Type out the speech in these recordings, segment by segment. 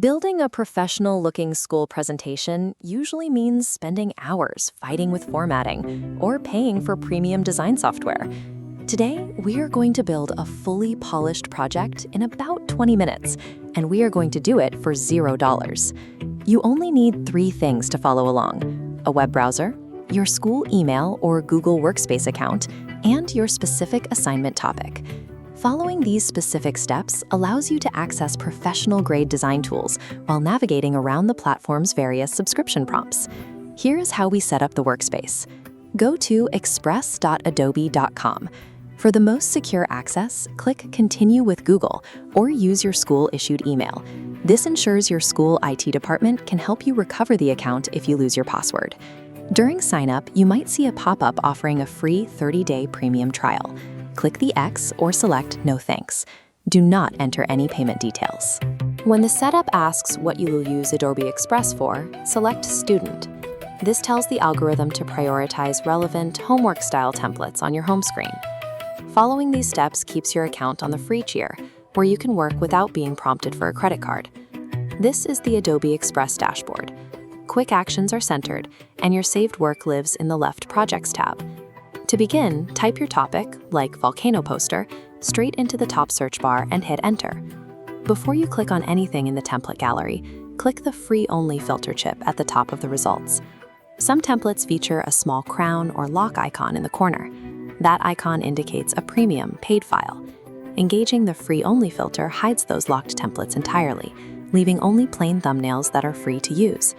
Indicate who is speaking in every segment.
Speaker 1: Building a professional-looking school presentation usually means spending hours fighting with formatting or paying for premium design software. Today, we are going to build a fully polished project in about 20 minutes, and we are going to do it for $0. You only need 3 things to follow along: a web browser, your school email or Google Workspace account, and your specific assignment topic. Following these specific steps allows you to access professional-grade design tools while navigating around the platform's various subscription prompts. Here is how we set up the workspace. Go to express.adobe.com. For the most secure access, click Continue with Google or use your school-issued email. This ensures your school IT department can help you recover the account if you lose your password. During sign-up, you might see a pop-up offering a free 30-day premium trial. Click the X or select No Thanks. Do not enter any payment details. When the setup asks what you will use Adobe Express for, select Student. This tells the algorithm to prioritize relevant homework-style templates on your home screen. Following these steps keeps your account on the free tier, where you can work without being prompted for a credit card. This is the Adobe Express dashboard. Quick actions are centered, and your saved work lives in the left Projects tab. To begin, type your topic, like volcano poster, straight into the top search bar and hit Enter. Before you click on anything in the template gallery, click the Free Only filter chip at the top of the results. Some templates feature a small crown or lock icon in the corner. That icon indicates a premium, paid file. Engaging the Free Only filter hides those locked templates entirely, leaving only plain thumbnails that are free to use.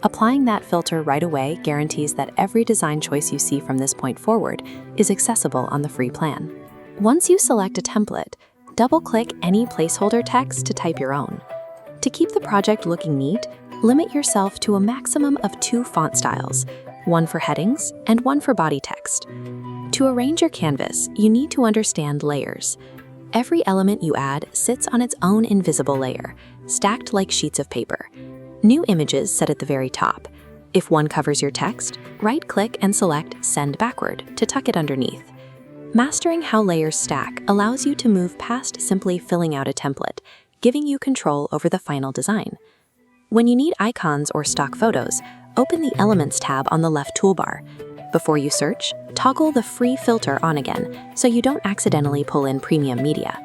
Speaker 1: Applying that filter right away guarantees that every design choice you see from this point forward is accessible on the free plan. Once you select a template, double-click any placeholder text to type your own. To keep the project looking neat, limit yourself to a maximum of 2 font styles, one for headings and one for body text. To arrange your canvas, you need to understand layers. Every element you add sits on its own invisible layer, stacked like sheets of paper. New images sit at the very top. If one covers your text, right-click and select Send Backward to tuck it underneath. Mastering how layers stack allows you to move past simply filling out a template, giving you control over the final design. When you need icons or stock photos, open the Elements tab on the left toolbar. Before you search, toggle the free filter on again so you don't accidentally pull in premium media.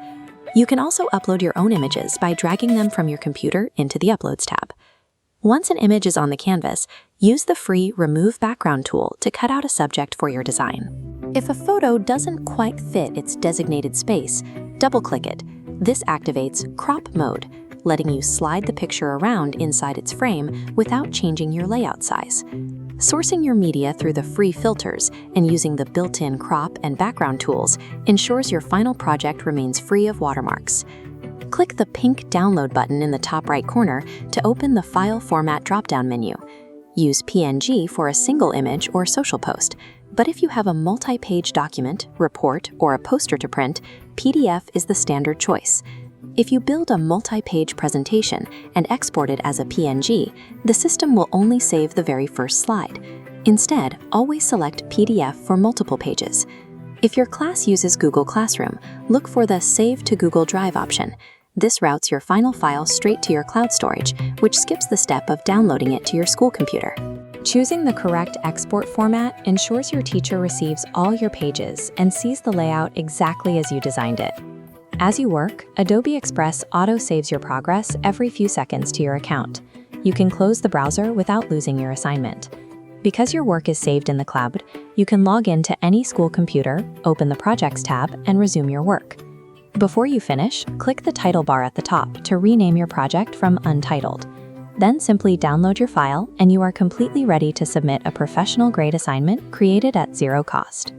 Speaker 1: You can also upload your own images by dragging them from your computer into the Uploads tab. Once an image is on the canvas, use the free Remove Background tool to cut out a subject for your design. If a photo doesn't quite fit its designated space, double-click it. This activates Crop Mode, letting you slide the picture around inside its frame without changing your layout size. Sourcing your media through the free filters and using the built-in crop and background tools ensures your final project remains free of watermarks. Click the pink Download button in the top right corner to open the File Format drop-down menu. Use PNG for a single image or social post, but if you have a multi-page document, report, or a poster to print, PDF is the standard choice. If you build a multi-page presentation and export it as a PNG, the system will only save the very first slide. Instead, always select PDF for multiple pages. If your class uses Google Classroom, look for the Save to Google Drive option. This routes your final file straight to your cloud storage, which skips the step of downloading it to your school computer. Choosing the correct export format ensures your teacher receives all your pages and sees the layout exactly as you designed it. As you work, Adobe Express auto-saves your progress every few seconds to your account. You can close the browser without losing your assignment. Because your work is saved in the cloud, you can log in to any school computer, open the Projects tab, and resume your work. Before you finish, click the title bar at the top to rename your project from Untitled. Then simply download your file, and you are completely ready to submit a professional-grade assignment created at 0 cost.